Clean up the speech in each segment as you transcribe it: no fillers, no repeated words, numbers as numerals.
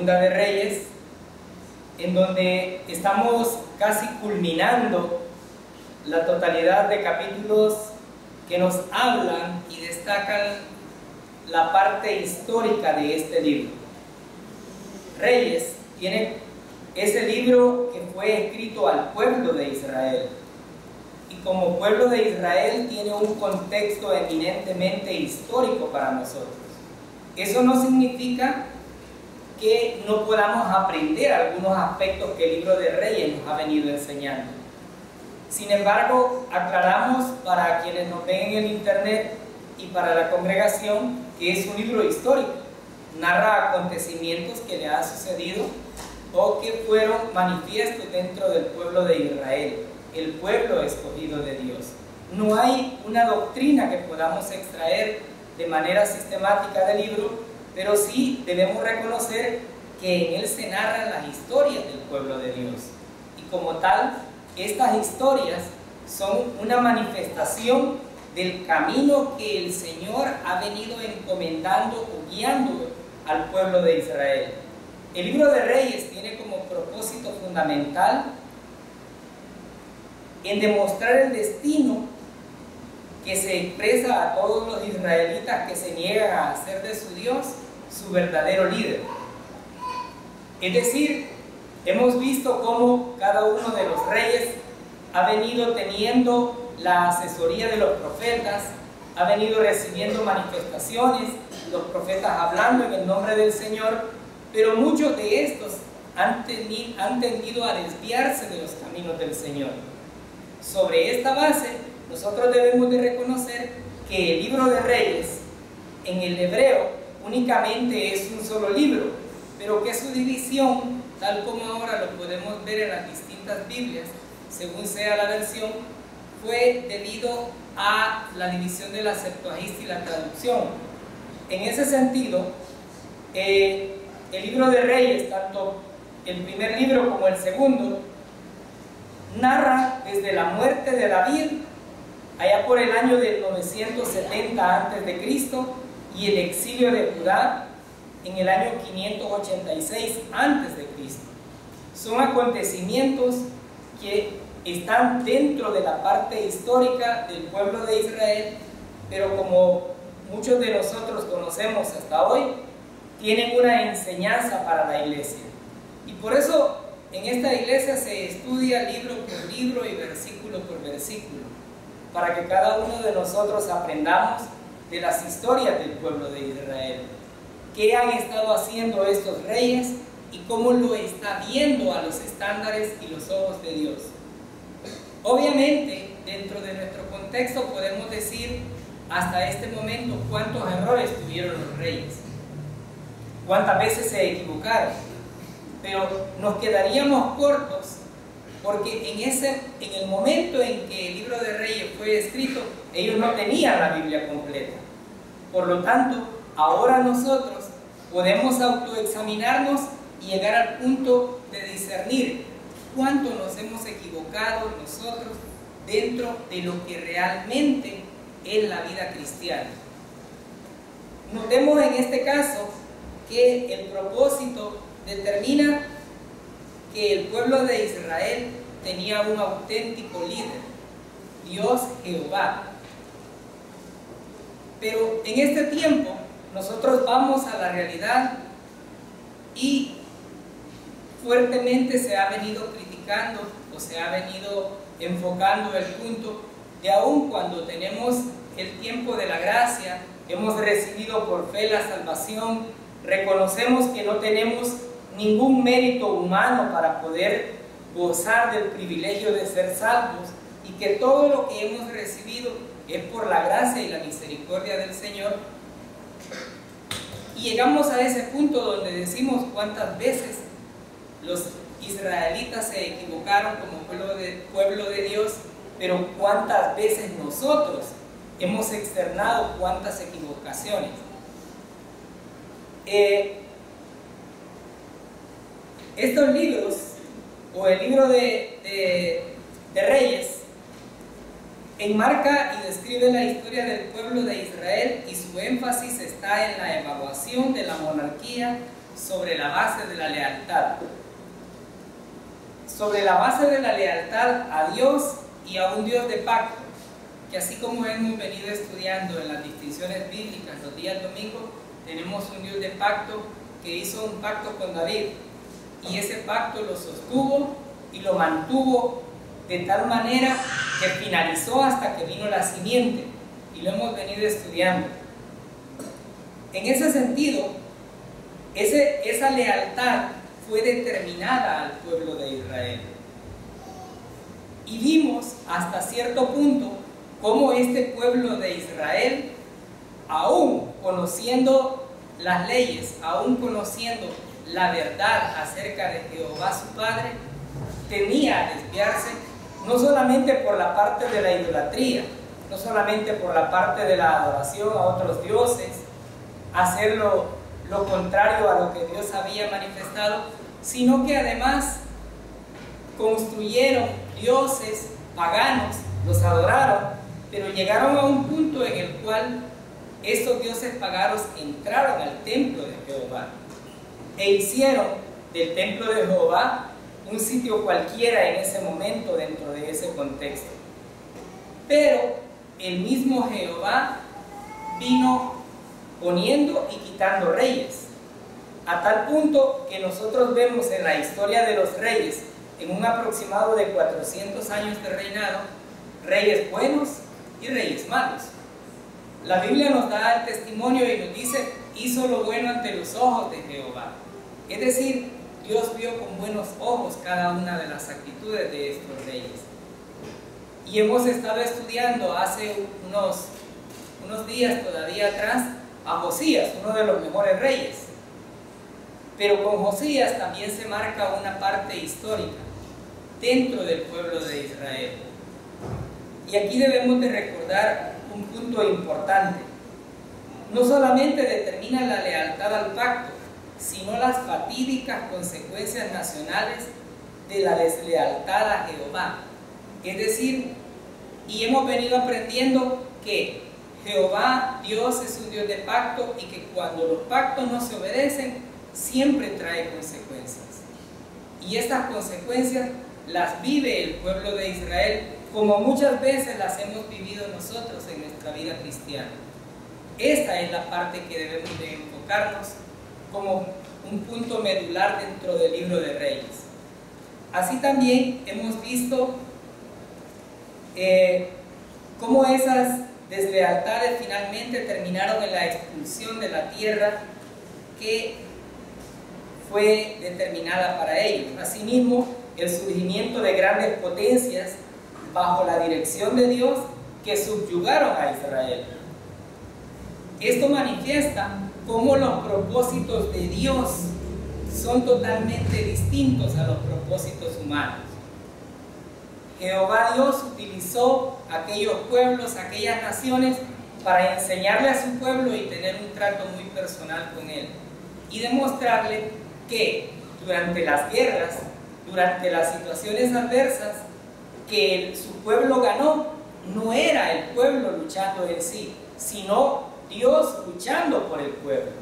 Segunda de Reyes, en donde estamos casi culminando la totalidad de capítulos que nos hablan y destacan la parte histórica de este libro. Reyes es el libro que fue escrito al pueblo de Israel, y como pueblo de Israel tiene un contexto eminentemente histórico para nosotros. Eso no significa que no podamos aprender algunos aspectos que el libro de Reyes nos ha venido enseñando. Sin embargo, aclaramos para quienes nos ven en el internet y para la congregación que es un libro histórico. Narra acontecimientos que le han sucedido o que fueron manifiestos dentro del pueblo de Israel, el pueblo escogido de Dios. No hay una doctrina que podamos extraer de manera sistemática del libro, pero sí debemos reconocer que en él se narran las historias del pueblo de Dios. Y como tal, estas historias son una manifestación del camino que el Señor ha venido encomendando o guiando al pueblo de Israel. El libro de Reyes tiene como propósito fundamental en demostrar el destino que se expresa a todos los israelitas que se niegan a hacer de su Dios su verdadero líder. Es decir, hemos visto cómo cada uno de los reyes ha venido teniendo la asesoría de los profetas, ha venido recibiendo manifestaciones, los profetas hablando en el nombre del Señor, pero muchos de estos han tendido a desviarse de los caminos del Señor. Sobre esta base, nosotros debemos de reconocer que el libro de Reyes, en el hebreo, únicamente es un solo libro, pero que su división, tal como ahora lo podemos ver en las distintas Biblias, según sea la versión, fue debido a la división de la Septuaginta y la traducción. En ese sentido, el libro de Reyes, tanto el primer libro como el segundo, narra desde la muerte de David, allá por el año del 970 a.C., y el exilio de Judá en el año 586 a.C. Son acontecimientos que están dentro de la parte histórica del pueblo de Israel, pero como muchos de nosotros conocemos hasta hoy, tienen una enseñanza para la iglesia. Y por eso en esta iglesia se estudia libro por libro y versículo por versículo, para que cada uno de nosotros aprendamos de las historias del pueblo de Israel, qué han estado haciendo estos reyes y cómo lo está viendo a los estándares y los ojos de Dios. Obviamente, dentro de nuestro contexto podemos decir hasta este momento cuántos errores tuvieron los reyes, cuántas veces se equivocaron, pero nos quedaríamos cortos porque en el momento en que el libro de Reyes fue escrito, ellos no tenían la Biblia completa. Por lo tanto, ahora nosotros podemos autoexaminarnos y llegar al punto de discernir cuánto nos hemos equivocado nosotros dentro de lo que realmente es la vida cristiana. Notemos en este caso que el propósito determina que el pueblo de Israel tenía un auténtico líder, Dios Jehová. Pero en este tiempo nosotros vamos a la realidad y fuertemente se ha venido criticando o se ha venido enfocando el punto de aun cuando tenemos el tiempo de la gracia, hemos recibido por fe la salvación, reconocemos que no tenemos ningún mérito humano para poder gozar del privilegio de ser salvos y que todo lo que hemos recibido es por la gracia y la misericordia del Señor. Y llegamos a ese punto donde decimos cuántas veces los israelitas se equivocaron como pueblo de Dios, pero cuántas veces nosotros hemos externado cuántas equivocaciones. Estos libros, o el libro de Reyes, enmarca y describe la historia del pueblo de Israel y su énfasis está en la evaluación de la monarquía sobre la base de la lealtad. Sobre la base de la lealtad a Dios y a un Dios de pacto, que así como hemos venido estudiando en las distinciones bíblicas los días domingos, tenemos un Dios de pacto que hizo un pacto con David, y ese pacto lo sostuvo y lo mantuvo de tal manera que finalizó hasta que vino la simiente, y lo hemos venido estudiando. En ese sentido, esa lealtad fue determinada al pueblo de Israel. Y vimos hasta cierto punto cómo este pueblo de Israel, aún conociendo las leyes, aún conociendo la verdad acerca de Jehová su Padre, temía desviarse, no solamente por la parte de la idolatría, no solamente por la parte de la adoración a otros dioses, hacer lo contrario a lo que Dios había manifestado, sino que además construyeron dioses paganos, los adoraron, pero llegaron a un punto en el cual estos dioses paganos entraron al templo de Jehová e hicieron del templo de Jehová un sitio cualquiera en ese momento dentro de ese contexto. Pero el mismo Jehová vino poniendo y quitando reyes, a tal punto que nosotros vemos en la historia de los reyes, en un aproximado de 400 años de reinado, reyes buenos y reyes malos. La Biblia nos da el testimonio y nos dice: hizo lo bueno ante los ojos de Jehová. Es decir, Dios vio con buenos ojos cada una de las actitudes de estos reyes. Y hemos estado estudiando hace unos días todavía atrás a Josías, uno de los mejores reyes. Pero con Josías también se marca una parte histórica dentro del pueblo de Israel. Y aquí debemos de recordar un punto importante. No solamente determina la lealtad al pacto, sino las fatídicas consecuencias nacionales de la deslealtad a Jehová. Es decir, y hemos venido aprendiendo que Jehová, Dios, es un Dios de pacto, y que cuando los pactos no se obedecen, siempre trae consecuencias. Y estas consecuencias las vive el pueblo de Israel, como muchas veces las hemos vivido nosotros en nuestra vida cristiana. Esta es la parte que debemos de enfocarnos como un punto medular dentro del libro de Reyes. Así también hemos visto cómo esas deslealtades finalmente terminaron en la expulsión de la tierra que fue determinada para ellos. Asimismo, el surgimiento de grandes potencias bajo la dirección de Dios que subyugaron a Israel. Esto manifiesta cómo los propósitos de Dios son totalmente distintos a los propósitos humanos. Jehová Dios utilizó aquellos pueblos, aquellas naciones, para enseñarle a su pueblo y tener un trato muy personal con él, y demostrarle que durante las guerras, durante las situaciones adversas que su pueblo ganó, no era el pueblo luchando en sí, sino Dios luchando por el pueblo.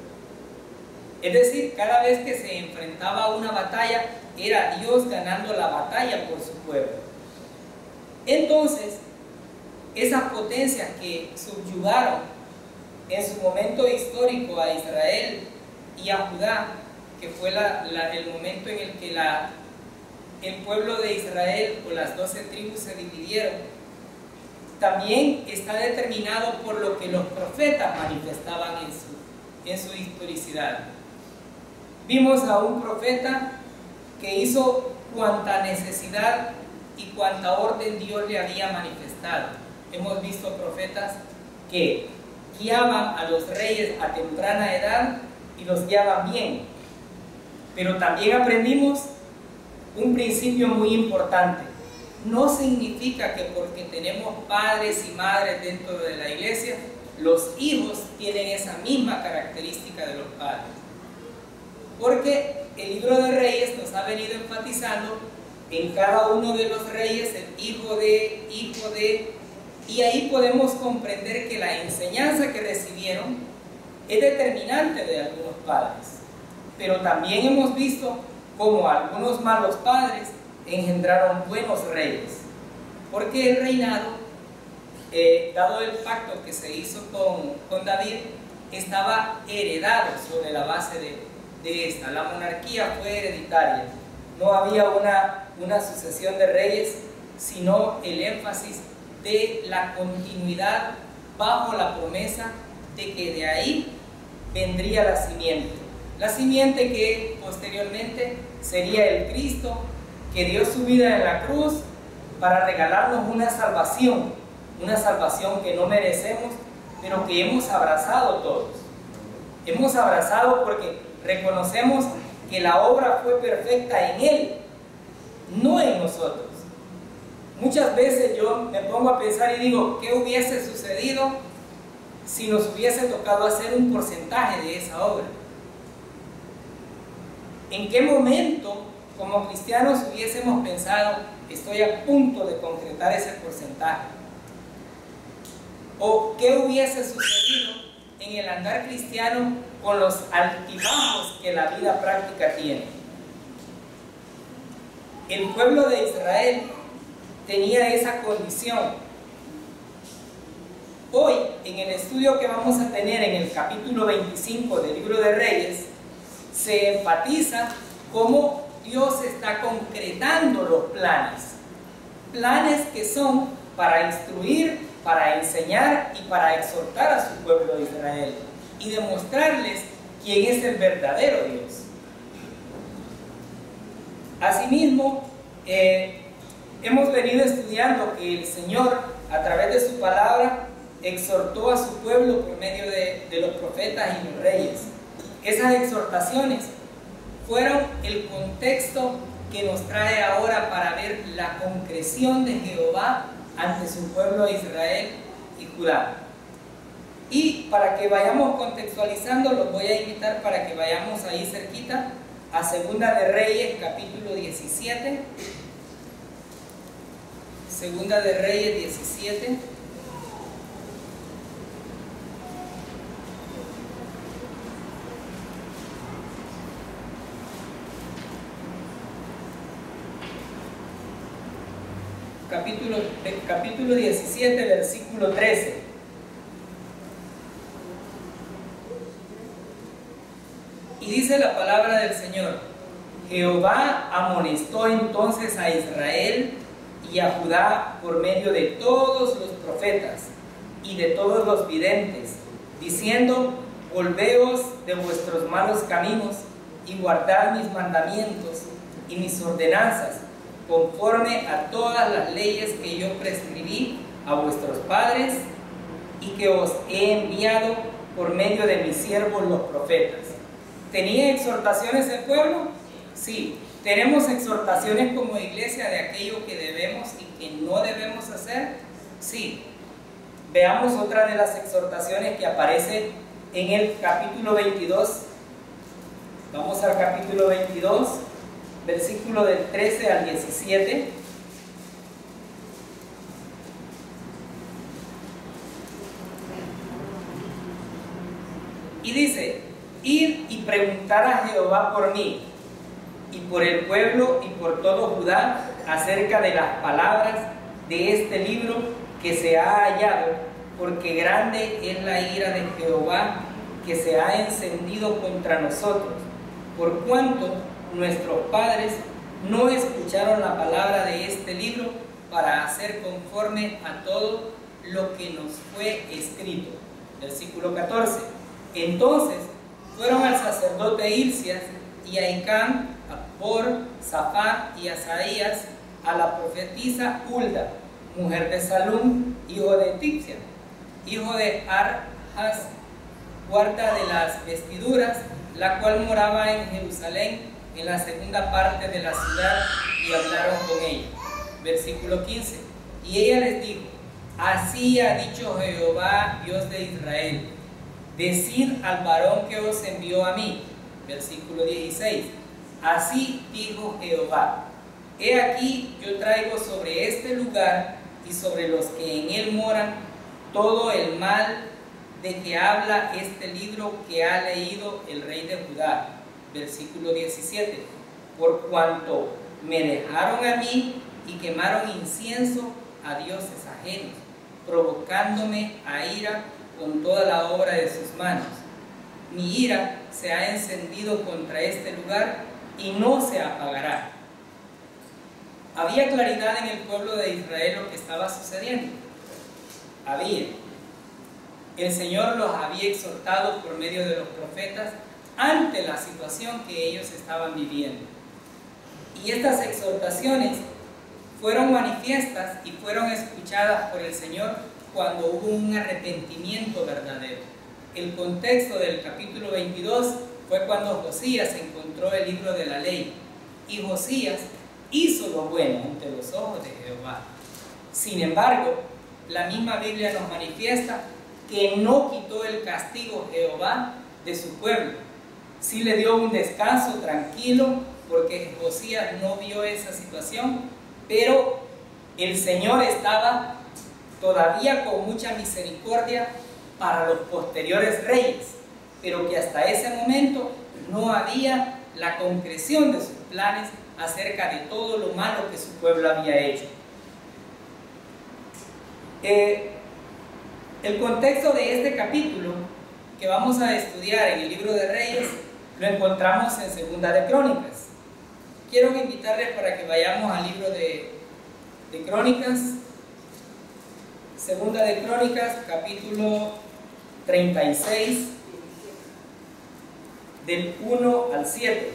Es decir, cada vez que se enfrentaba a una batalla, era Dios ganando la batalla por su pueblo. Entonces, esas potencias que subyugaron en su momento histórico a Israel y a Judá, que fue el momento en el que el pueblo de Israel o las 12 tribus se dividieron, también está determinado por lo que los profetas manifestaban en su historicidad. Vimos a un profeta que hizo cuanta necesidad y cuanta orden Dios le había manifestado. Hemos visto profetas que guiaban a los reyes a temprana edad y los guiaban bien. Pero también aprendimos un principio muy importante. No significa que porque tenemos padres y madres dentro de la iglesia, los hijos tienen esa misma característica de los padres. Porque el libro de Reyes nos ha venido enfatizando en cada uno de los reyes el hijo de, y ahí podemos comprender que la enseñanza que recibieron es determinante de algunos padres. pero también hemos visto cómo algunos malos padres engendraron buenos reyes, porque el reinado, dado el pacto que se hizo con David, estaba heredado sobre la base de esta. La monarquía fue hereditaria, no había una sucesión de reyes, sino el énfasis de la continuidad bajo la promesa de que de ahí vendría la simiente que posteriormente sería el Cristo, que dio su vida en la cruz para regalarnos una salvación que no merecemos, pero que hemos abrazado todos. Hemos abrazado porque reconocemos que la obra fue perfecta en Él, no en nosotros. Muchas veces yo me pongo a pensar y digo, ¿qué hubiese sucedido si nos hubiese tocado hacer un porcentaje de esa obra? ¿En qué momento como cristianos hubiésemos pensado, estoy a punto de concretar ese porcentaje? ¿O qué hubiese sucedido en el andar cristiano con los altibajos que la vida práctica tiene? El pueblo de Israel tenía esa condición. Hoy, en el estudio que vamos a tener en el capítulo 25 del libro de Reyes, se enfatiza cómo Dios está concretando los planes que son para instruir, para enseñar y para exhortar a su pueblo de Israel y demostrarles quién es el verdadero Dios. Asimismo, hemos venido estudiando que el Señor, a través de su palabra, exhortó a su pueblo por medio de los profetas y los reyes. Esas exhortaciones fueron el contexto que nos trae ahora para ver la concreción de Jehová ante su pueblo Israel y Judá. Y para que vayamos contextualizando, los voy a invitar para que vayamos ahí cerquita a Segunda de Reyes, capítulo 17. Segunda de Reyes 17. Capítulo 17, versículo 13. Y dice la palabra del Señor: Jehová amonestó entonces a Israel y a Judá por medio de todos los profetas y de todos los videntes, diciendo: volveos de vuestros malos caminos y guardad mis mandamientos y mis ordenanzas, conforme a todas las leyes que yo prescribí a vuestros padres y que os he enviado por medio de mis siervos los profetas. ¿Tenía exhortaciones el pueblo? Sí. ¿Tenemos exhortaciones como iglesia de aquello que debemos y que no debemos hacer? Sí. Veamos otra de las exhortaciones que aparece en el capítulo 22. Vamos al capítulo 22. Versículo del 13 al 17. Y dice: id y preguntar a Jehová por mí y por el pueblo y por todo Judá acerca de las palabras de este libro que se ha hallado, porque grande es la ira de Jehová que se ha encendido contra nosotros, por cuanto nuestros padres no escucharon la palabra de este libro para hacer conforme a todo lo que nos fue escrito. Versículo 14. Entonces fueron al sacerdote Hilcias y a Hicam, a Por, Safat y Asaías, a la profetisa Hulda, mujer de Salum, hijo de Tibsia, hijo de Arjas, guarda de las vestiduras, la cual moraba en Jerusalén, en la segunda parte de la ciudad, y hablaron con ella. Versículo 15. Y ella les dijo: así ha dicho Jehová, Dios de Israel, decid al varón que os envió a mí. Versículo 16. Así dijo Jehová: he aquí yo traigo sobre este lugar y sobre los que en él moran todo el mal de que habla este libro que ha leído el rey de Judá. versículo 17, por cuanto me dejaron a mí y quemaron incienso a dioses ajenos, provocándome a ira con toda la obra de sus manos. Mi ira se ha encendido contra este lugar y no se apagará. ¿Había claridad en el pueblo de Israel lo que estaba sucediendo? Había. El Señor los había exhortado por medio de los profetas ante la situación que ellos estaban viviendo. Y estas exhortaciones fueron manifiestas y fueron escuchadas por el Señor cuando hubo un arrepentimiento verdadero. El contexto del capítulo 22 fue cuando Josías encontró el libro de la ley, y Josías hizo lo bueno ante los ojos de Jehová. Sin embargo, la misma Biblia nos manifiesta que no quitó el castigo Jehová de su pueblo. Sí le dio un descanso tranquilo, porque Josías no vio esa situación, pero el Señor estaba todavía con mucha misericordia para los posteriores reyes, pero que hasta ese momento no había la concreción de sus planes acerca de todo lo malo que su pueblo había hecho. El contexto de este capítulo que vamos a estudiar en el libro de Reyes lo encontramos en Segunda de Crónicas. Quiero invitarles para que vayamos al libro de Crónicas, Segunda de Crónicas, capítulo 36, del 1 al 7.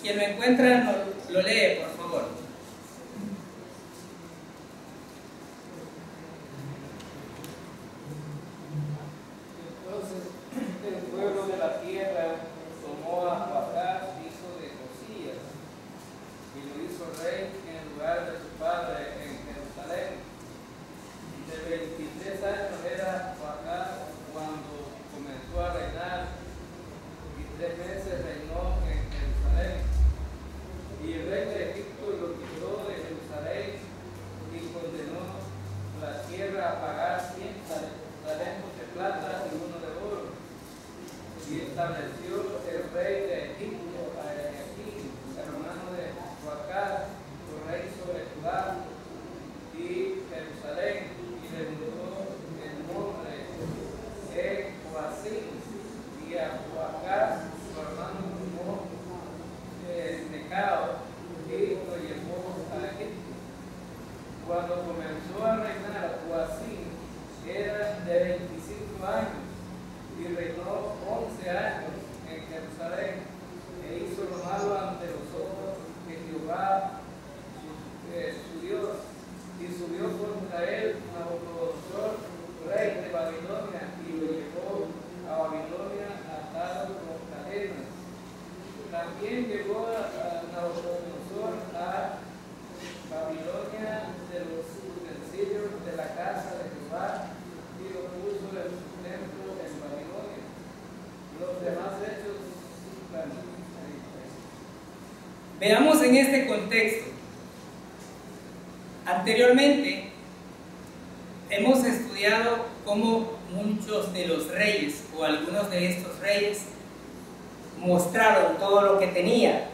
Quien lo encuentra lo lee, por favor. Entonces el pueblo de la tierra tomó a Joacás, hijo de Josías, y lo hizo rey en lugar de su padre en Jerusalén. De 23 años era Joacás cuando comenzó a reinar, y 3 meses reinó en Jerusalén. Y el rey de Egipto lo quitó de Jerusalén y condenó la tierra a pagar 100 talentos de plata y 1 de oro. Y estableció el rey de Egipto a Eliaquim, hermano de Joacás, por rey sobre Judá y Jerusalén, y le mudó el nombre de Joacim, y a Joacás su hermano llamó Necao, y lo llevó a Egipto. Cuando comenzó a reinar Joacim era de 25 años y reinó 11 años en Jerusalén, e hizo lo malo ante los ojos de Jehová su Dios, y subió contra él Nabucodonosor, rey de Babilonia, y lo llevó a Babilonia atado con cadenas. También llevó a Nabucodonosor a Babilonia de los utensilios de la casa de Jehová, y lo puso en su templo en Babilonia. Los demás hechos. Veamos en este contexto. Anteriormente hemos estudiado cómo muchos de los reyes o algunos de estos reyes mostraron todo lo que tenía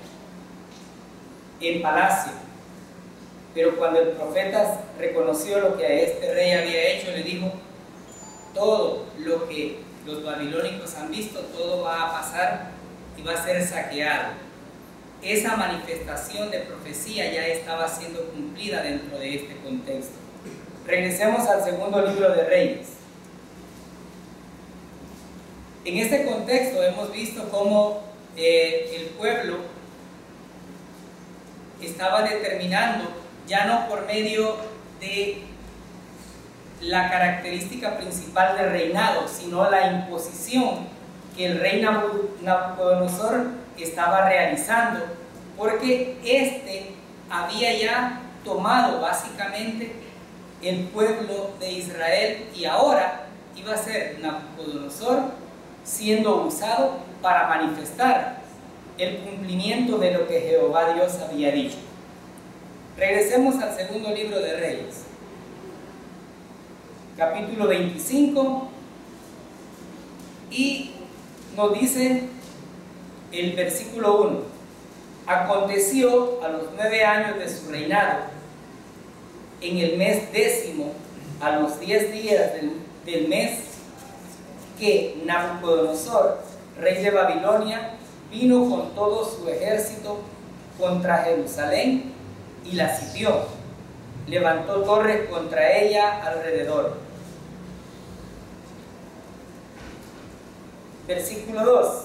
en palacio, pero cuando el profeta reconoció lo que a este rey había hecho, le dijo: todo lo que los babilónicos han visto, todo va a pasar y va a ser saqueado. Esa manifestación de profecía ya estaba siendo cumplida dentro de este contexto. Regresemos al segundo libro de Reyes. En este contexto hemos visto cómo el pueblo estaba determinando, ya no por medio de la característica principal del reinado, sino la imposición que el rey Nabucodonosor estaba realizando, porque éste había ya tomado básicamente el pueblo de Israel, y ahora iba a ser Nabucodonosor siendo usado para manifestar el cumplimiento de lo que Jehová Dios había dicho. Regresemos al segundo libro de Reyes, capítulo 25, y nos dice el versículo 1: aconteció a los 9 años de su reinado, en el mes 10º, a los 10 días del mes, que Nabucodonosor, rey de Babilonia, vino con todo su ejército contra Jerusalén y la sitió. Levantó torres contra ella alrededor. Versículo 2: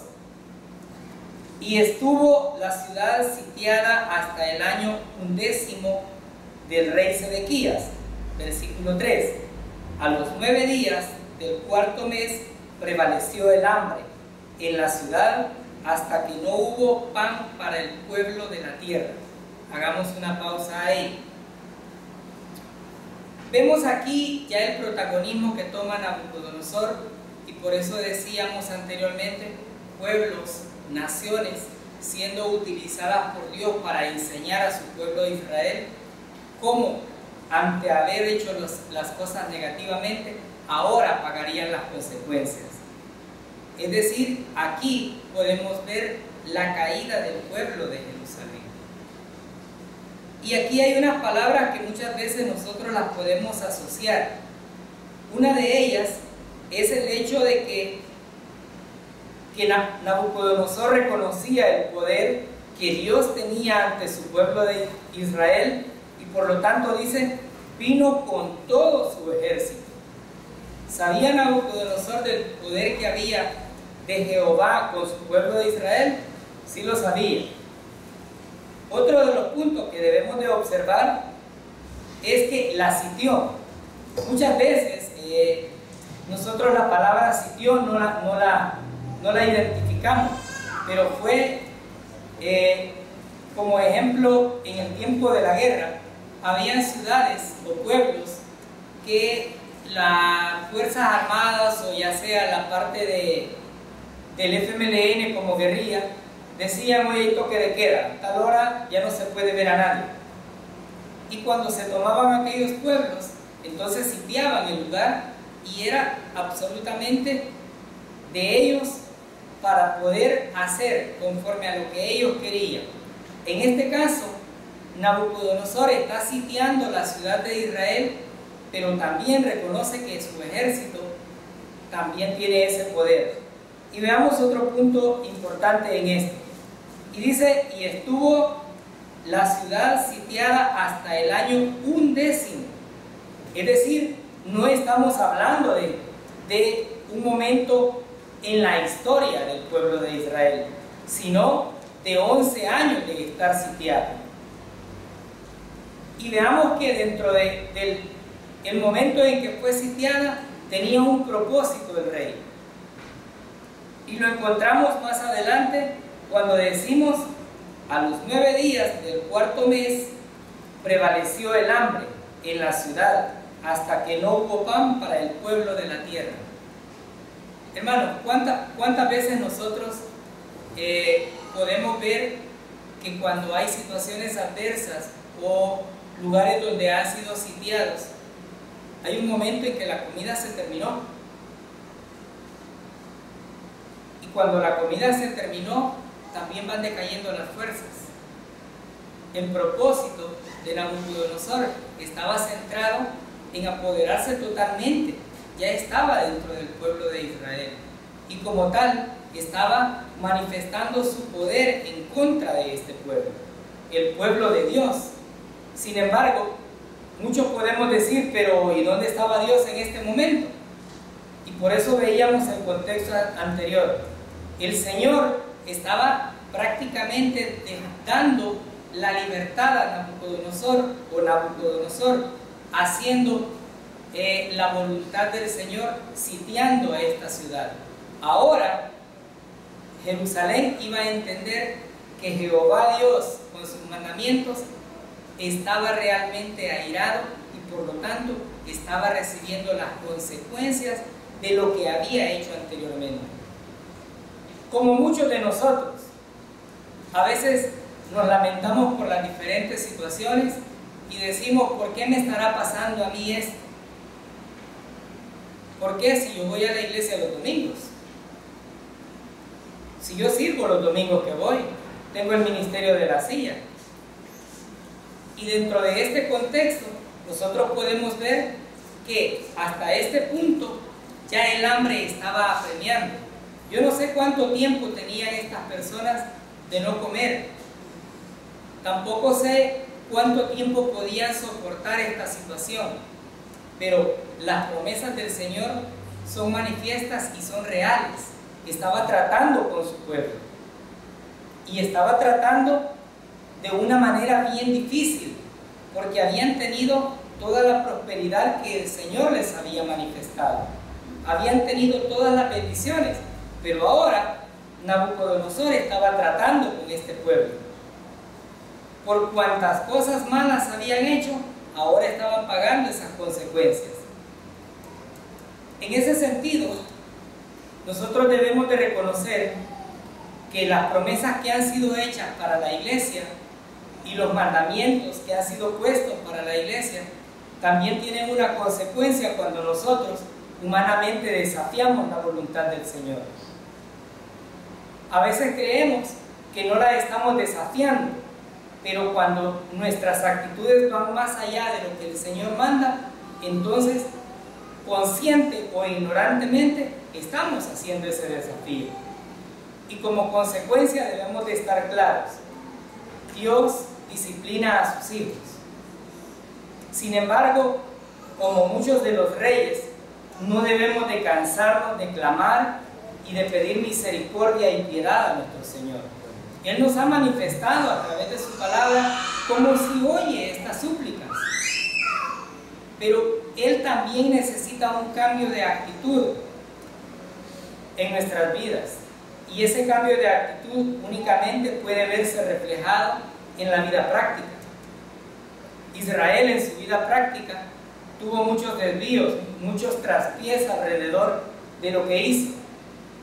y estuvo la ciudad sitiada hasta el año 11º del rey Sedequías. Versículo 3: a los 9 días del cuarto mes prevaleció el hambre en la ciudad hasta que no hubo pan para el pueblo de la tierra. Hagamos una pausa ahí. Vemos aquí ya el protagonismo que toma Nabucodonosor, y por eso decíamos anteriormente, pueblos, naciones, siendo utilizadas por Dios para enseñar a su pueblo de Israel cómo, ante haber hecho las cosas negativamente, ahora pagarían las consecuencias. Es decir, aquí podemos ver la caída del pueblo de Jerusalén. Y aquí hay unas palabras que muchas veces nosotros las podemos asociar. Una de ellas es el hecho de que Nabucodonosor reconocía el poder que Dios tenía ante su pueblo de Israel, y por lo tanto dice, vino con todo su ejército. ¿Sabía Nabucodonosor del poder que había de Jehová con su pueblo de Israel? Sí lo sabía. Otro de los puntos que debemos de observar es que la sitió. Muchas veces nosotros la palabra sitió no la identificamos, pero fue como ejemplo en el tiempo de la guerra. Habían ciudades o pueblos que las Fuerzas Armadas, o ya sea la parte del FMLN como guerrilla, decían: oye, hay toque de queda, a tal hora ya no se puede ver a nadie. Y cuando se tomaban aquellos pueblos, entonces sitiaban el lugar, y era absolutamente de ellos para poder hacer conforme a lo que ellos querían. En este caso, Nabucodonosor está sitiando la ciudad de Israel, pero también reconoce que su ejército también tiene ese poder. Y veamos otro punto importante en esto. Y dice: y estuvo la ciudad sitiada hasta el año 11º. Es decir, no estamos hablando de un momento en la historia del pueblo de Israel, sino de 11 años de estar sitiado. Y veamos que dentro del momento en que fue sitiada, tenía un propósito el rey. Y lo encontramos más adelante cuando decimos: a los 9 días del cuarto mes prevaleció el hambre en la ciudad hasta que no hubo pan para el pueblo de la tierra. Hermanos, ¿cuántas veces nosotros podemos ver que cuando hay situaciones adversas o lugares donde han sido sitiados, hay un momento en que la comida se terminó? Y cuando la comida se terminó, también van decayendo las fuerzas. El propósito de Nabucodonosor estaba centrado en apoderarse totalmente. Ya estaba dentro del pueblo de Israel, y como tal estaba manifestando su poder en contra de este pueblo, el pueblo de Dios. Sin embargo, muchos podemos decir: pero ¿y dónde estaba Dios en este momento? Y por eso veíamos el contexto anterior. El Señor estaba prácticamente dando la libertad a Nabucodonosor, haciendo la voluntad del Señor, sitiando a esta ciudad. Ahora Jerusalén iba a entender que Jehová Dios, con sus mandamientos, estaba realmente airado, y por lo tanto estaba recibiendo las consecuencias de lo que había hecho anteriormente. Como muchos de nosotros, a veces nos lamentamos por las diferentes situaciones, y decimos, ¿por qué me estará pasando a mí esto? ¿Por qué si yo voy a la iglesia los domingos? Si yo sirvo los domingos que voy, tengo el ministerio de la silla. Y dentro de este contexto, nosotros podemos ver que hasta este punto ya el hambre estaba apremiando. Yo no sé cuánto tiempo tenían estas personas de no comer. Tampoco sé cuánto tiempo podían soportar esta situación. Pero las promesas del Señor son manifiestas y son reales. Estaba tratando con su pueblo. Y estaba tratando de una manera bien difícil, porque habían tenido toda la prosperidad que el Señor les había manifestado. Habían tenido todas las bendiciones, pero ahora Nabucodonosor estaba tratando con este pueblo. Por cuantas cosas malas habían hecho, ahora estaban pagando esas consecuencias. En ese sentido, nosotros debemos de reconocer que las promesas que han sido hechas para la iglesia y los mandamientos que han sido puestos para la iglesia también tienen una consecuencia cuando nosotros humanamente desafiamos la voluntad del Señor. A veces creemos que no la estamos desafiando, pero cuando nuestras actitudes van más allá de lo que el Señor manda, entonces consciente o ignorantemente estamos haciendo ese desafío. Y como consecuencia debemos de estar claros: Dios disciplina a sus hijos. Sin embargo, como muchos de los reyes, no debemos de cansarnos de clamar y de pedir misericordia y piedad a nuestro Señor. Él nos ha manifestado a través de su palabra como si oye estas súplicas. Pero Él también necesita un cambio de actitud en nuestras vidas. Y ese cambio de actitud únicamente puede verse reflejado en la vida práctica. Israel en su vida práctica tuvo muchos desvíos, muchos traspiés alrededor de lo que hizo.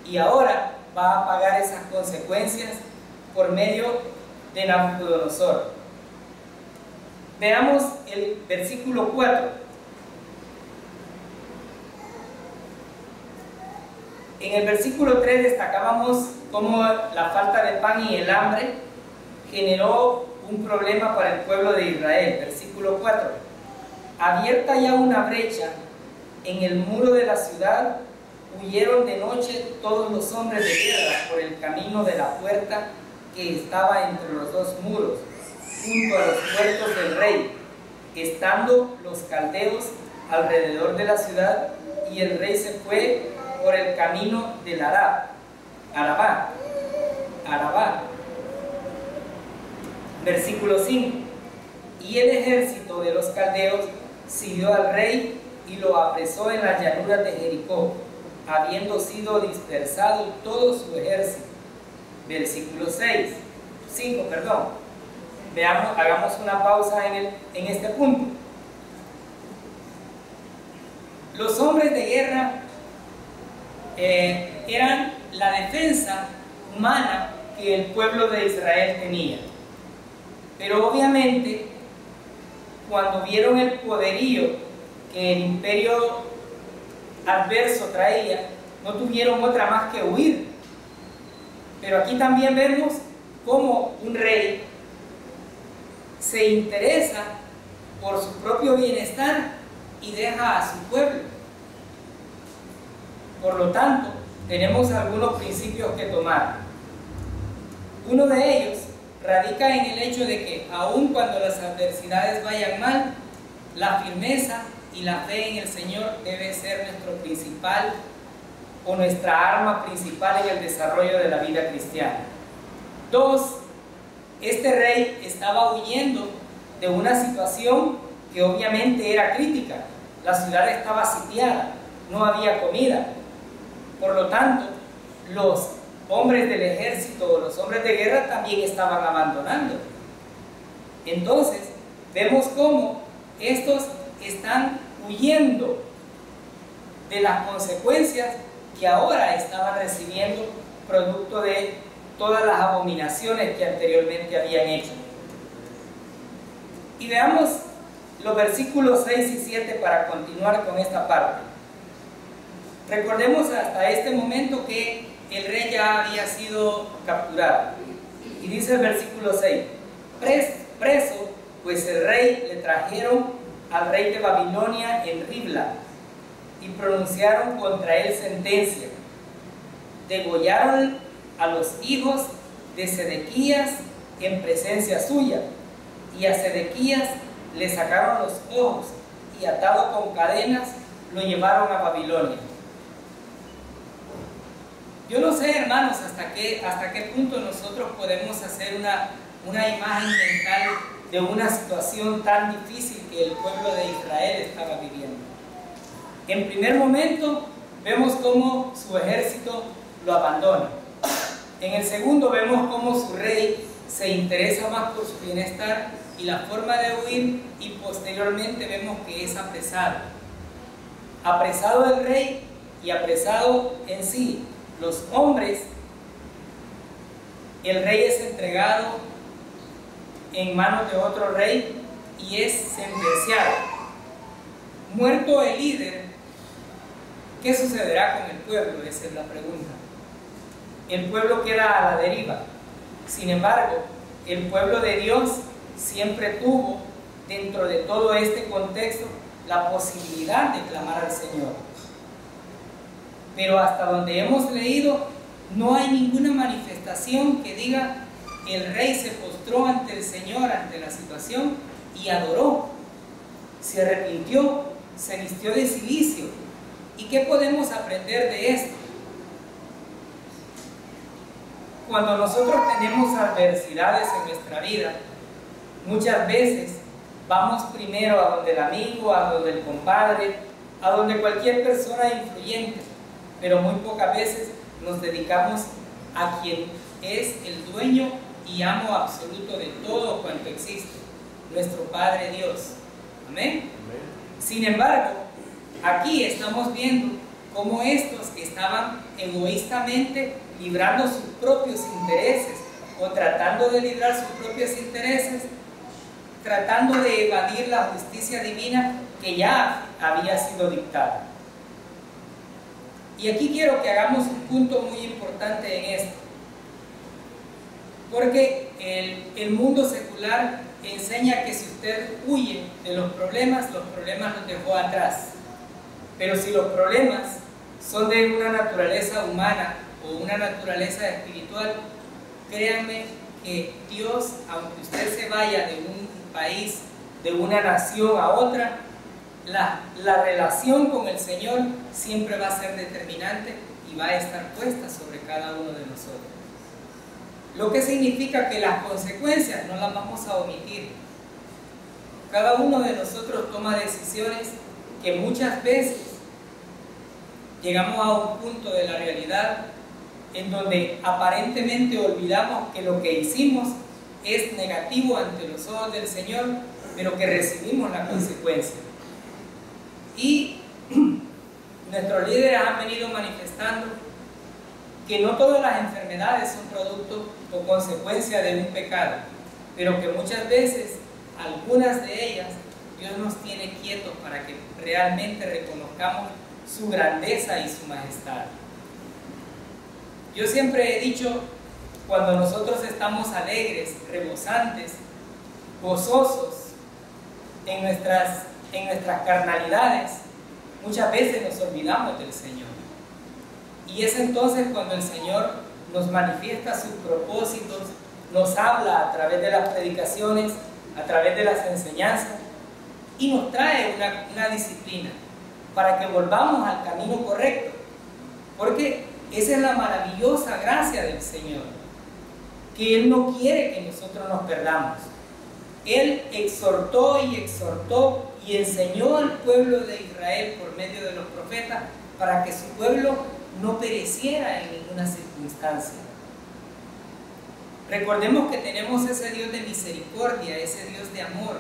Y ahora va a pagar esas consecuencias por medio de Nabucodonosor. Veamos el versículo 4. En el versículo 3 destacábamos cómo la falta de pan y el hambre generó un problema para el pueblo de Israel. Versículo 4. Abierta ya una brecha en el muro de la ciudad, huyeron de noche todos los hombres de guerra por el camino de la puerta que estaba entre los dos muros, junto a los puertos del rey, estando los caldeos alrededor de la ciudad, y el rey se fue por el camino del Arabá. Versículo 5. Y el ejército de los caldeos siguió al rey y lo apresó en las llanuras de Jericó, habiendo sido dispersado todo su ejército. Versículo 5. Veamos, hagamos una pausa en este punto. Los hombres de guerra eran la defensa humana que el pueblo de Israel tenía. Pero obviamente, cuando vieron el poderío que el imperio adverso traía, no tuvieron otra más que huir. Pero aquí también vemos cómo un rey se interesa por su propio bienestar y deja a su pueblo. Por lo tanto, tenemos algunos principios que tomar. Uno de ellos radica en el hecho de que aun cuando las adversidades vayan mal, la firmeza y la fe en el Señor debe ser nuestro principal o nuestra arma principal en el desarrollo de la vida cristiana. 2. Este rey estaba huyendo de una situación que obviamente era crítica. La ciudad estaba sitiada, no había comida. Por lo tanto, los hombres del ejército, los hombres de guerra también estaban abandonando. Entonces, vemos cómo estos están huyendo de las consecuencias que ahora estaban recibiendo producto de todas las abominaciones que anteriormente habían hecho. Y veamos los versículos 6 y 7 para continuar con esta parte. Recordemos hasta este momento que el rey ya había sido capturado. Y dice el versículo 6, preso, pues el rey le trajeron al rey de Babilonia en Ribla y pronunciaron contra él sentencia. Degollaron a los hijos de Sedequías en presencia suya, y a Sedequías le sacaron los ojos y atado con cadenas lo llevaron a Babilonia. Yo no sé, hermanos, hasta qué punto nosotros podemos hacer una imagen mental de una situación tan difícil que el pueblo de Israel estaba viviendo. En primer momento vemos cómo su ejército lo abandona. En el segundo vemos cómo su rey se interesa más por su bienestar y la forma de huir, y posteriormente vemos que es apresado. Apresado el rey y apresado en sí los hombres, el rey es entregado en manos de otro rey y es sentenciado. Muerto el líder, ¿qué sucederá con el pueblo? Esa es la pregunta. El pueblo queda a la deriva. Sin embargo, el pueblo de Dios siempre tuvo, dentro de todo este contexto, la posibilidad de clamar al Señor. Pero hasta donde hemos leído, no hay ninguna manifestación que diga el rey se postró ante el Señor, ante la situación, y adoró, se arrepintió, se vistió de cilicio. ¿Y qué podemos aprender de esto? Cuando nosotros tenemos adversidades en nuestra vida, muchas veces vamos primero a donde el amigo, a donde el compadre, a donde cualquier persona influyente, pero muy pocas veces nos dedicamos a quien es el dueño y amo absoluto de todo cuanto existe, nuestro Padre Dios. Amén. Sin embargo, aquí estamos viendo cómo estos que estaban egoístamente librando sus propios intereses, o tratando de librar sus propios intereses, tratando de evadir la justicia divina que ya había sido dictada. Y aquí quiero que hagamos un punto muy importante en esto, porque el mundo secular enseña que si usted huye de los problemas los dejó atrás. Pero si los problemas son de una naturaleza humana o una naturaleza espiritual, créanme que Dios, aunque usted se vaya de un país, de una nación a otra, la relación con el Señor siempre va a ser determinante y va a estar puesta sobre cada uno de nosotros. Lo que significa que las consecuencias no las vamos a omitir. Cada uno de nosotros toma decisiones que muchas veces llegamos a un punto de la realidad en donde aparentemente olvidamos que lo que hicimos es negativo ante los ojos del Señor, pero que recibimos la consecuencia. Y nuestros líderes han venido manifestando que no todas las enfermedades son producto o consecuencia de un pecado, pero que muchas veces, algunas de ellas, Dios nos tiene quietos para que realmente reconozcamos su grandeza y su majestad. Yo siempre he dicho, cuando nosotros estamos alegres, rebosantes, gozosos en nuestras carnalidades, muchas veces nos olvidamos del Señor. Y es entonces cuando el Señor nos manifiesta sus propósitos, nos habla a través de las predicaciones, a través de las enseñanzas, y nos trae una disciplina para que volvamos al camino correcto, porque esa es la maravillosa gracia del Señor, que Él no quiere que nosotros nos perdamos. Él exhortó y enseñó al pueblo de Israel por medio de los profetas para que su pueblo no pereciera en ninguna circunstancia. Recordemos que tenemos ese Dios de misericordia, ese Dios de amor,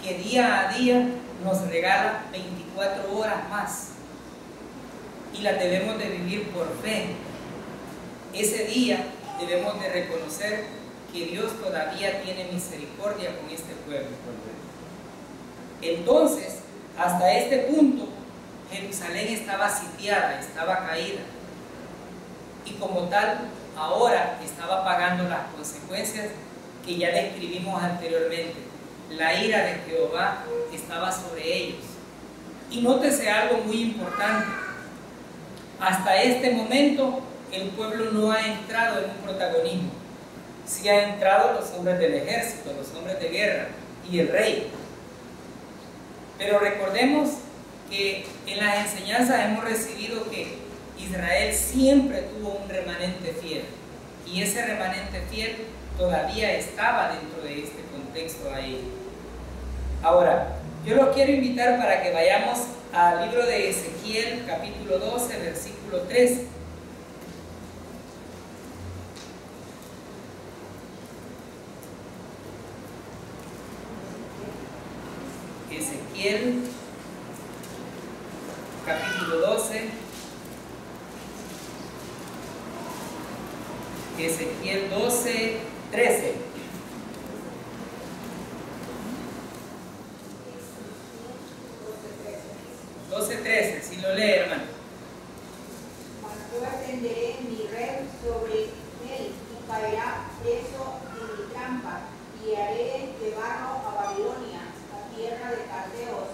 que día a día nos regala 24 horas más y las debemos de vivir por fe. Ese día debemos de reconocer que Dios todavía tiene misericordia con este pueblo. Entonces, hasta este punto, Jerusalén estaba sitiada, estaba caída. Y como tal, ahora estaba pagando las consecuencias que ya describimos anteriormente. La ira de Jehová estaba sobre ellos. Y nótese algo muy importante. Hasta este momento, el pueblo no ha entrado en un protagonismo. Sí han entrado los hombres del ejército, los hombres de guerra y el rey. Pero recordemos que en las enseñanzas hemos recibido que Israel siempre tuvo un remanente fiel. Y ese remanente fiel todavía estaba dentro de este contexto ahí. Ahora, yo los quiero invitar para que vayamos al libro de Ezequiel, capítulo 12, versículo 3. Ezequiel, capítulo 12. Ezequiel 12, 13. 12:13, si lo lee, hermano. Mas yo extenderé mi red sobre él y caerá preso en mi trampa, y haré llevarlo a Babilonia, la tierra de caldeos,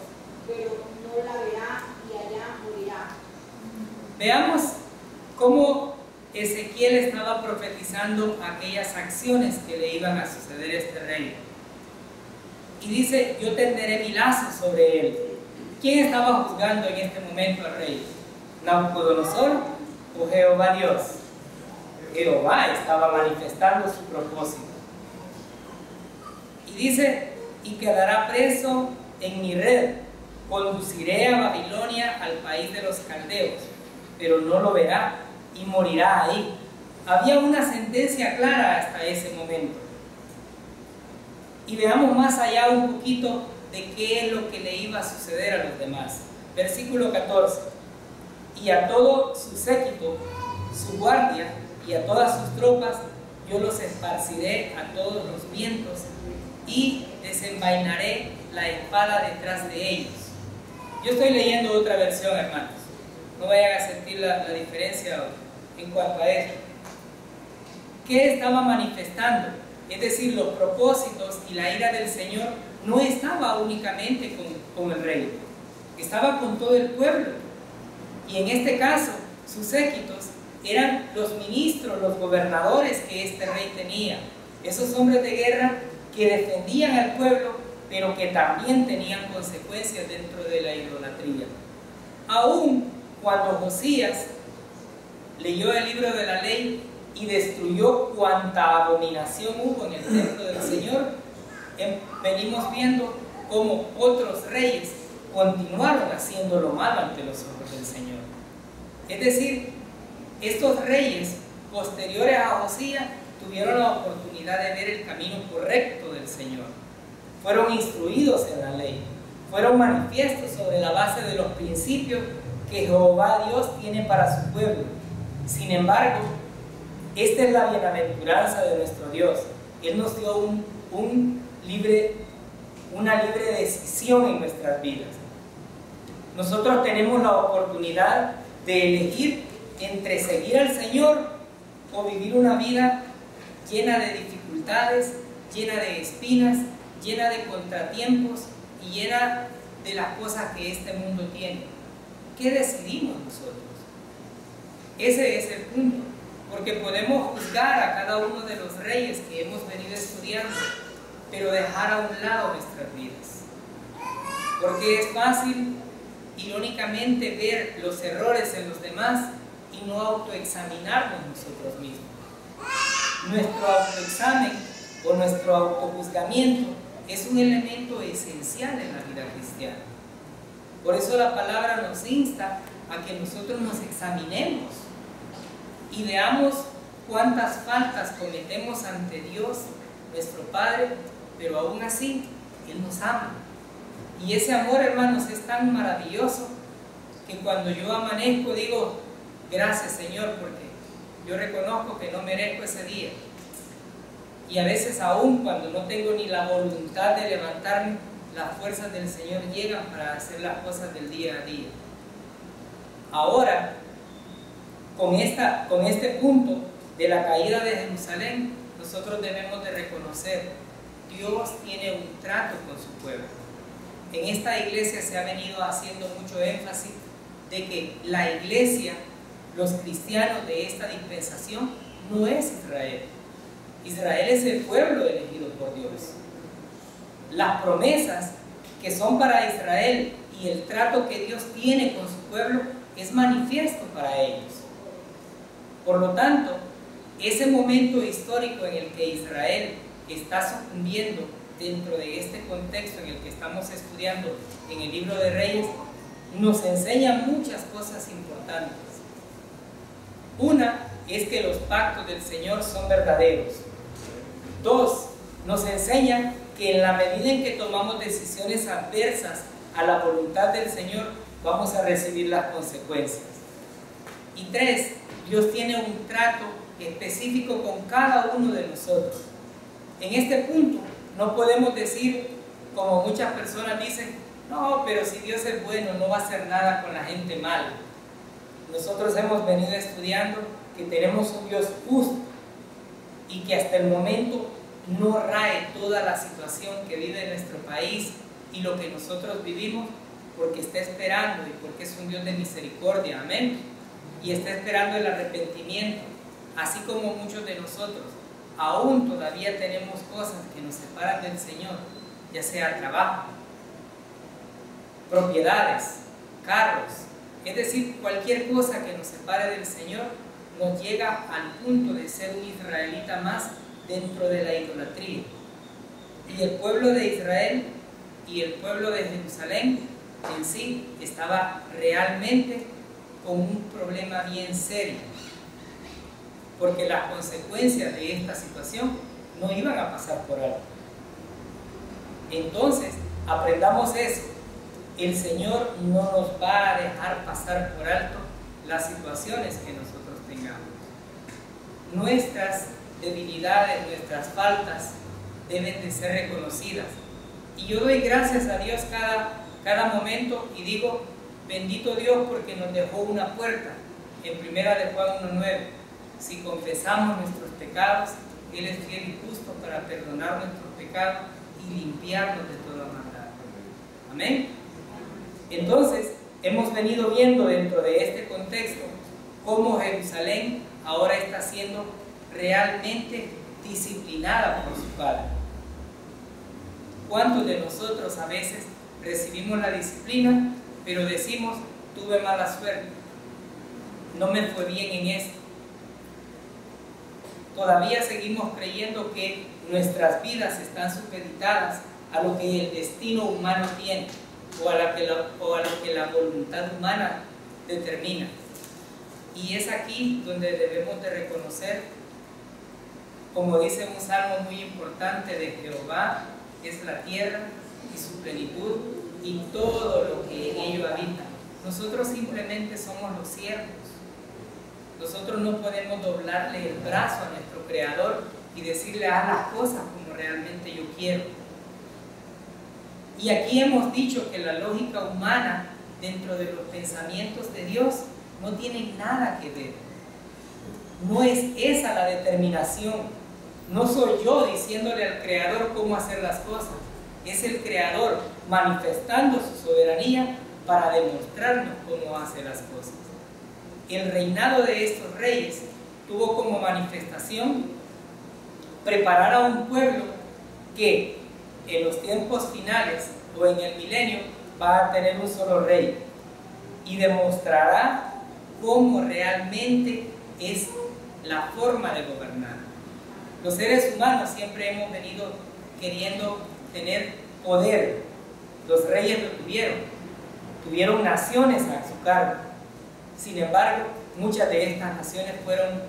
pero no la verá y allá morirá. Veamos cómo Ezequiel estaba profetizando aquellas acciones que le iban a suceder a este rey. Y dice, yo tenderé mi lazo sobre él. ¿Quién estaba juzgando en este momento al rey? ¿Nabucodonosor o Jehová Dios? Jehová estaba manifestando su propósito. Y dice, y quedará preso en mi red, conduciré a Babilonia al país de los caldeos, pero no lo verá y morirá ahí. Había una sentencia clara hasta ese momento. Y veamos más allá un poquito de qué es lo que le iba a suceder a los demás. Versículo 14. Y a todo su séquito, su guardia y a todas sus tropas, yo los esparciré a todos los vientos y desenvainaré la espada detrás de ellos. Yo estoy leyendo otra versión, hermanos. No vayan a sentir la diferencia en cuanto a esto. ¿Qué estaba manifestando? Es decir, los propósitos y la ira del Señor no estaba únicamente con el rey, estaba con todo el pueblo. Y en este caso, sus séquitos eran los ministros, los gobernadores que este rey tenía. Esos hombres de guerra que defendían al pueblo, pero que también tenían consecuencias dentro de la idolatría. Aún cuando Josías leyó el libro de la ley y destruyó cuanta abominación hubo en el templo del Señor, venimos viendo cómo otros reyes continuaron haciendo lo malo ante los ojos del Señor. Es decir, estos reyes posteriores a Josías tuvieron la oportunidad de ver el camino correcto del Señor. Fueron instruidos en la ley, fueron manifiestos sobre la base de los principios que Jehová Dios tiene para su pueblo. Sin embargo, esta es la bienaventuranza de nuestro Dios. Él nos dio una libre decisión en nuestras vidas. Nosotros tenemos la oportunidad de elegir entre seguir al Señor o vivir una vida llena de dificultades, llena de espinas, llena de contratiempos y llena de las cosas que este mundo tiene. ¿Qué decidimos nosotros? Ese es el punto, porque podemos juzgar a cada uno de los reyes que hemos venido estudiando, pero dejar a un lado nuestras vidas. Porque es fácil, irónicamente, ver los errores en los demás y no autoexaminarnos nosotros mismos. Nuestro autoexamen o nuestro autojuzgamiento es un elemento esencial en la vida cristiana. Por eso la palabra nos insta a que nosotros nos examinemos y veamos cuántas faltas cometemos ante Dios, nuestro Padre, pero aún así Él nos ama. Y ese amor, hermanos, es tan maravilloso que cuando yo amanezco digo, gracias Señor, porque yo reconozco que no merezco ese día. Y a veces aún cuando no tengo ni la voluntad de levantarme, las fuerzas del Señor llegan para hacer las cosas del día a día. Ahora, con este punto de la caída de Jerusalén, nosotros debemos de reconocer, Dios tiene un trato con su pueblo. En esta iglesia se ha venido haciendo mucho énfasis de que la iglesia, los cristianos de esta dispensación, no es Israel. Israel es el pueblo elegido por Dios. Las promesas que son para Israel y el trato que Dios tiene con su pueblo es manifiesto para ellos. Por lo tanto, ese momento histórico en el que Israel está sucumbiendo dentro de este contexto en el que estamos estudiando en el libro de Reyes, nos enseña muchas cosas importantes. Una es que los pactos del Señor son verdaderos. Dos, nos enseña que en la medida en que tomamos decisiones adversas a la voluntad del Señor, vamos a recibir las consecuencias. Y tres, Dios tiene un trato específico con cada uno de nosotros. En este punto no podemos decir, como muchas personas dicen, no, pero si Dios es bueno, no va a hacer nada con la gente mala. Nosotros hemos venido estudiando que tenemos un Dios justo y que hasta el momento no rae toda la situación que vive nuestro país y lo que nosotros vivimos, porque está esperando y porque es un Dios de misericordia, amén, y está esperando el arrepentimiento, así como muchos de nosotros aún todavía tenemos cosas que nos separan del Señor, ya sea trabajo, propiedades, carros, es decir, cualquier cosa que nos separe del Señor nos llega al punto de ser un israelita más dentro de la idolatría. Y el pueblo de Israel y el pueblo de Jerusalén en sí estaba realmente con un problema bien serio, porque las consecuencias de esta situación no iban a pasar por alto. Entonces, aprendamos eso. El Señor no nos va a dejar pasar por alto las situaciones que nosotros tengamos. Nuestras debilidades, nuestras faltas deben de ser reconocidas. Y yo doy gracias a Dios cada momento y digo, bendito Dios porque nos dejó una puerta. En 1 de Juan 1:9, si confesamos nuestros pecados, Él es fiel y justo para perdonar nuestros pecados y limpiarnos de toda maldad. Amén. Entonces, hemos venido viendo dentro de este contexto cómo Jerusalén ahora está siendo realmente disciplinada por su Padre. ¿Cuántos de nosotros a veces recibimos la disciplina, pero decimos, tuve mala suerte, no me fue bien en esto? Todavía seguimos creyendo que nuestras vidas están supeditadas a lo que el destino humano tiene o a lo que la voluntad humana determina. Y es aquí donde debemos de reconocer, como dice un salmo muy importante, de Jehová es la tierra y su plenitud y todo lo que en ello habita. Nosotros simplemente somos los siervos. Nosotros no podemos doblarle el brazo a nuestro Creador y decirle haz las cosas como realmente yo quiero. Y aquí hemos dicho que la lógica humana dentro de los pensamientos de Dios no tiene nada que ver. No es esa la determinación. No soy yo diciéndole al Creador cómo hacer las cosas. Es el Creador manifestando su soberanía para demostrarnos cómo hace las cosas. El reinado de estos reyes tuvo como manifestación preparar a un pueblo que en los tiempos finales o en el milenio va a tener un solo rey y demostrará cómo realmente es la forma de gobernar. Los seres humanos siempre hemos venido queriendo tener poder. Los reyes lo tuvieron naciones a su cargo. Sin embargo, muchas de estas naciones fueron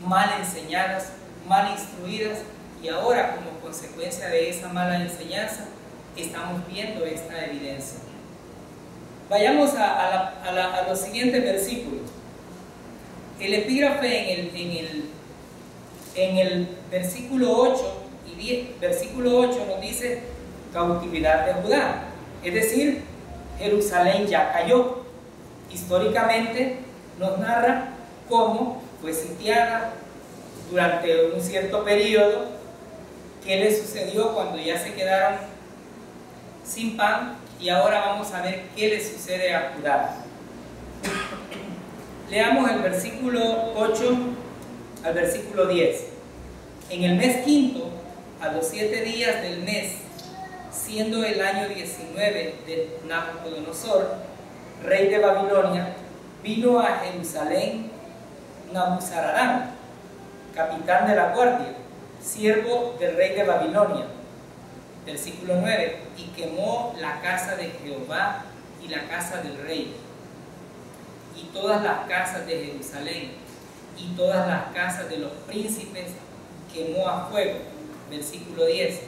mal enseñadas, mal instruidas, y ahora, como consecuencia de esa mala enseñanza, estamos viendo esta evidencia. Vayamos a los siguientes versículos. El epígrafe en el versículo 8 y 10, versículo 8 nos dice: cautividad de Judá. Es decir, Jerusalén ya cayó. Históricamente nos narra cómo fue sitiada durante un cierto periodo, qué le sucedió cuando ya se quedaron sin pan, y ahora vamos a ver qué le sucede a Judá. Leamos el versículo 8 al versículo 10. En el mes quinto, a los 7 días del mes, siendo el año 19 de Nabucodonosor, rey de Babilonia, vino a Jerusalén Nabuzaradán, capitán de la guardia, siervo del rey de Babilonia. Versículo 9, y quemó la casa de Jehová y la casa del rey, y todas las casas de Jerusalén, y todas las casas de los príncipes quemó a fuego. Versículo 10,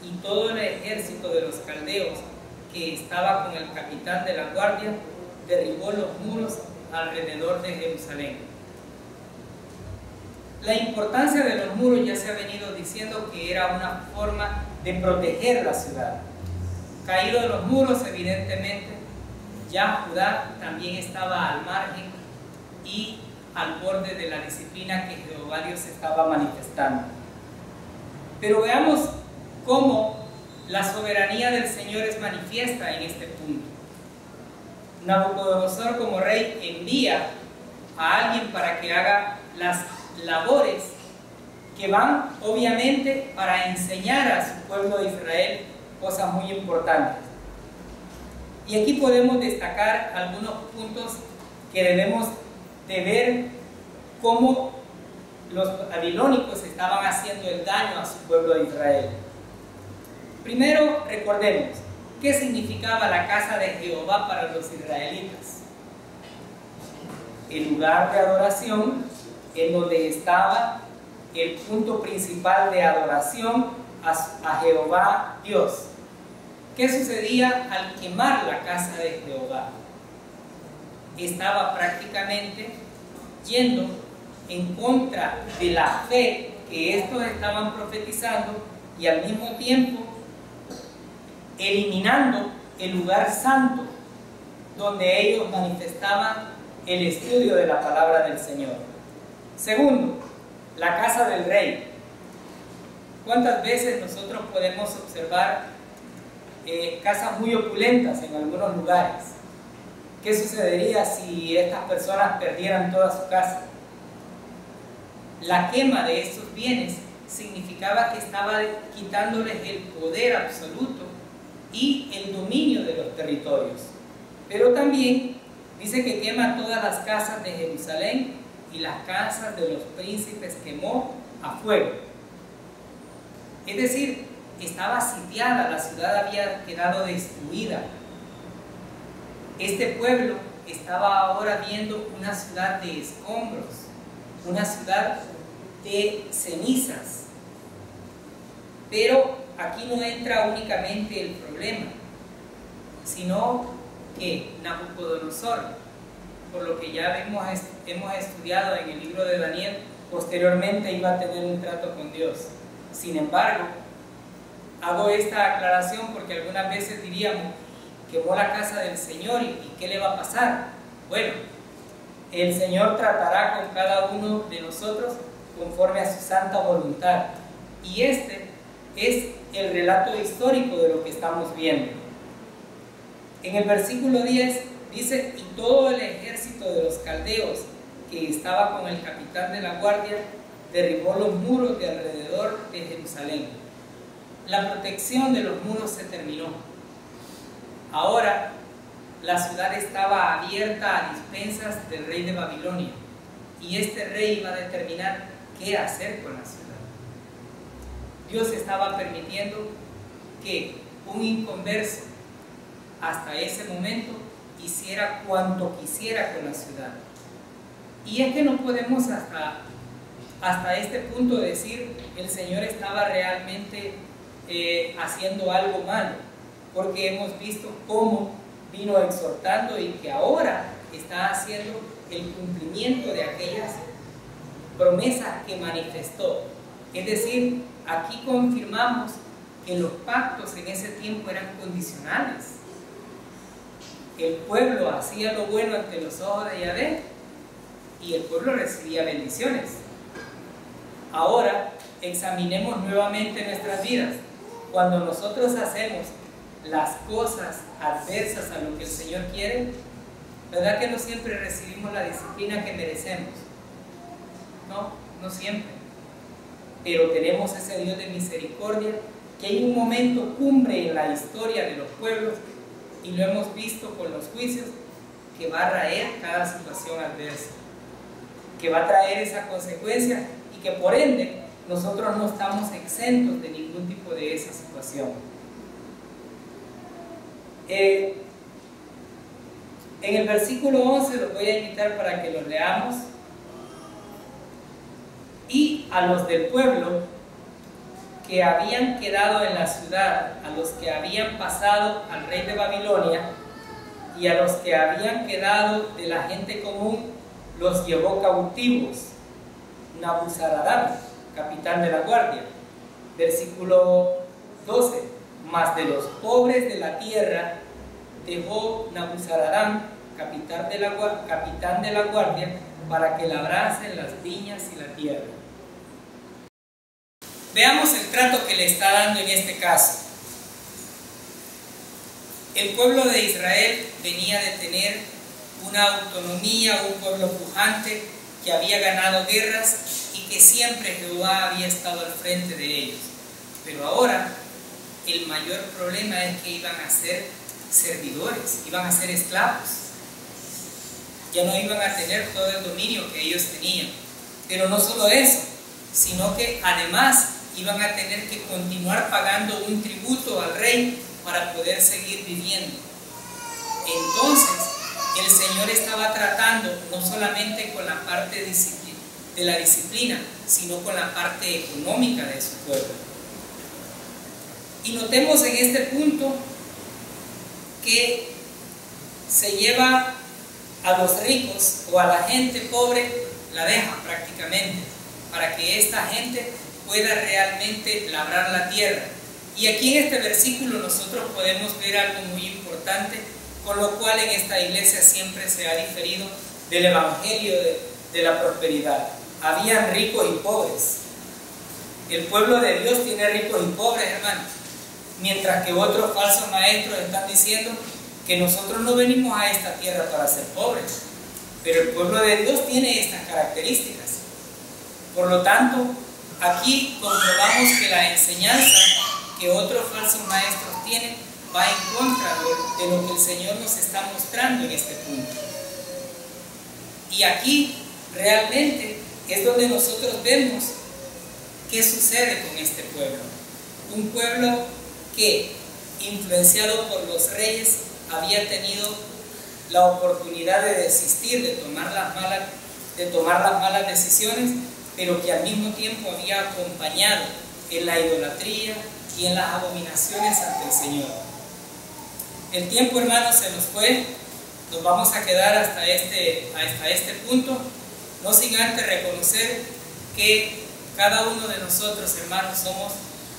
y todo el ejército de los caldeos que estaba con el capitán de la guardia derribó los muros alrededor de Jerusalén. La importancia de los muros ya se ha venido diciendo que era una forma de proteger la ciudad. Caídos los muros, evidentemente, ya Judá también estaba al margen y al borde de la disciplina que Jehová Dios estaba manifestando. Pero veamos cómo la soberanía del Señor es manifiesta en este punto. Nabucodonosor, como rey, envía a alguien para que haga las labores que van obviamente para enseñar a su pueblo de Israel cosas muy importantes. Y aquí podemos destacar algunos puntos que debemos de ver cómo los babilónicos estaban haciendo el daño a su pueblo de Israel. Primero, recordemos qué significaba la casa de Jehová para los israelitas. El lugar de adoración en donde estaba el punto principal de adoración a Jehová Dios. ¿Qué sucedía al quemar la casa de Jehová? Estaba prácticamente yendo en contra de la fe que estos estaban profetizando y al mismo tiempo eliminando el lugar santo donde ellos manifestaban el estudio de la palabra del Señor. Segundo, la casa del rey. ¿Cuántas veces nosotros podemos observar casas muy opulentas en algunos lugares? ¿Qué sucedería si estas personas perdieran toda su casa? La quema de estos bienes significaba que estaba quitándoles el poder absoluto y el dominio de los territorios. Pero también dice que quema todas las casas de Jerusalén y las casas de los príncipes quemó a fuego. Es decir, estaba sitiada, la ciudad había quedado destruida. Este pueblo estaba ahora viendo una ciudad de escombros, una ciudad de cenizas. Pero aquí no entra únicamente el problema, sino que Nabucodonosor, por lo que ya hemos estudiado en el libro de Daniel, posteriormente iba a tener un trato con Dios. Sin embargo, hago esta aclaración porque algunas veces diríamos, quemó la casa del Señor y ¿qué le va a pasar? Bueno, el Señor tratará con cada uno de nosotros conforme a su santa voluntad. Y este es el relato histórico de lo que estamos viendo. En el versículo 10 dice, y todo el ejército de los caldeos que estaba con el capitán de la guardia derribó los muros de alrededor de Jerusalén. La protección de los muros se terminó. Ahora la ciudad estaba abierta a dispensas del rey de Babilonia, y este rey iba a determinar qué hacer con la ciudad. Dios estaba permitiendo que un inconverso hasta ese momento hiciera cuanto quisiera con la ciudad. Y es que no podemos hasta este punto decir el Señor estaba realmente haciendo algo malo, porque hemos visto cómo vino exhortando y que ahora está haciendo el cumplimiento de aquellas promesas que manifestó. Es decir, aquí confirmamos que los pactos en ese tiempo eran condicionales. El pueblo hacía lo bueno ante los ojos de Yahvé y el pueblo recibía bendiciones. Ahora examinemos nuevamente nuestras vidas. Cuando nosotros hacemos las cosas adversas a lo que el Señor quiere, ¿verdad que no siempre recibimos la disciplina que merecemos? No siempre. Pero tenemos ese Dios de misericordia que hay un momento cumbre en la historia de los pueblos, y lo hemos visto con los juicios, que va a traer cada situación adversa, que va a traer esa consecuencia, y que por ende nosotros no estamos exentos de ningún tipo de esa situación. En el versículo 11 los voy a invitar para que los leamos. Y a los del pueblo que habían quedado en la ciudad, a los que habían pasado al rey de Babilonia y a los que habían quedado de la gente común, los llevó cautivos Nabuzaradán, capitán de la guardia. Versículo 12: mas de los pobres de la tierra dejó Nabuzaradán, capitán de la guardia, para que labrasen las viñas y la tierra. Veamos el trato que le está dando en este caso. El pueblo de Israel venía de tener una autonomía, un pueblo pujante que había ganado guerras y que siempre Jehová había estado al frente de ellos. Pero ahora el mayor problema es que iban a ser servidores, iban a ser esclavos. Ya no iban a tener todo el dominio que ellos tenían. Pero no solo eso, sino que además iban a tener que continuar pagando un tributo al rey para poder seguir viviendo. Entonces, el Señor estaba tratando no solamente con la parte de la disciplina, sino con la parte económica de su pueblo. Y notemos en este punto que se lleva a los ricos o a la gente pobre, la deja prácticamente, para que esta gente pueda realmente labrar la tierra. Y aquí en este versículo nosotros podemos ver algo muy importante, con lo cual en esta iglesia siempre se ha diferido del evangelio de la prosperidad. Habían ricos y pobres. El pueblo de Dios tiene ricos y pobres, hermanos, mientras que otros falsos maestros están diciendo que nosotros no venimos a esta tierra para ser pobres, pero el pueblo de Dios tiene estas características. Por lo tanto, aquí comprobamos que la enseñanza que otros falsos maestros tienen va en contra de lo que el Señor nos está mostrando en este punto. Y aquí realmente es donde nosotros vemos qué sucede con este pueblo. Un pueblo que, influenciado por los reyes, había tenido la oportunidad de desistir, de tomar las malas decisiones, pero que al mismo tiempo había acompañado en la idolatría y en las abominaciones ante el Señor. El tiempo, hermanos, se nos fue. Nos vamos a quedar hasta este punto, no sin antes reconocer que cada uno de nosotros, hermanos, somos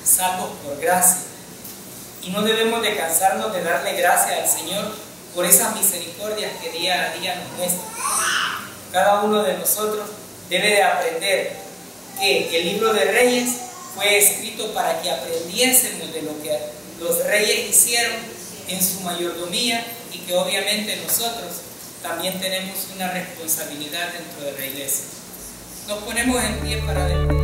salvos por gracia. Y no debemos de cansarnos de darle gracias al Señor por esas misericordias que día a día nos muestra. Cada uno de nosotros debe de aprender que el libro de Reyes fue escrito para que aprendiésemos de lo que los reyes hicieron en su mayordomía, y que obviamente nosotros también tenemos una responsabilidad dentro de la iglesia. Nos ponemos en pie para despedir.